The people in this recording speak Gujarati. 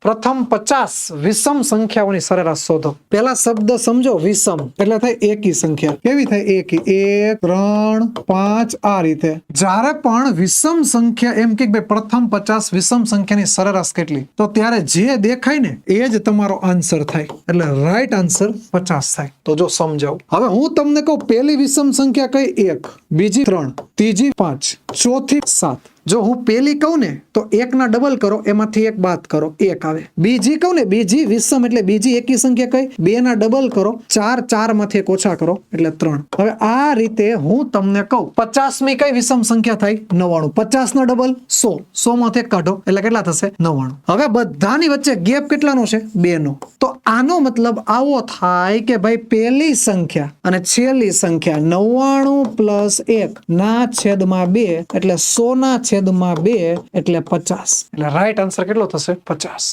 પ્રથમ 50 વિષમ સંખ્યાઓની સરેરાશ શોધો. પહેલા શબ્દ સમજો, વિષમ એટલે થાય એકી સંખ્યા. કેવી થાય? એકી. 1 3 5 આ રીતે. જ્યારે પણ વિષમ સંખ્યા એમ કે ભાઈ પ્રથમ 50 વિષમ સંખ્યાની સરેરાશ કેટલી, તો ત્યારે જે દેખાય ને એ જ તમારો આન્સર થાય. એટલે રાઈટ આન્સર 50 થાય. તો જો સમજાવું. હવે હું તમને કહું પહેલી વિષમ સંખ્યા કઈ? 1, બીજી 3, ત્રીજી 5, ચોથી 7. જો હું પેલી કહું ને તો 1 ના ડબલ કરો, એમાંથી 1 બાદ કરો, 1 આવે. બીજી કહું ને, બીજી વિષમ એટલે બીજી એકી સંખ્યા કઈ? 2 ના ડબલ કરો, 4 માંથી 1 ઓછા કરો એટલે 3. હવે આ રીતે હું તમને કહું 50મી કઈ વિષમ સંખ્યા થાય? 99. 50 ના ડબલ 100, 100 માંથી 1 કાઢો એટલે કેટલા થશે? 99. હવે બધાની વચ્ચે ગેપ કેટલાનો છે? 2 નો. તો આનો મતલબ આવો થાય કે ભાઈ પહેલી સંખ્યા અને છેલ્લી સંખ્યા 99 પ્લસ 1 ના છેદમાં 2 એટલે 100 ના છેદમાં 2 એટલે 50. એટલે રાઈટ આન્સર કેટલો થશે? 50.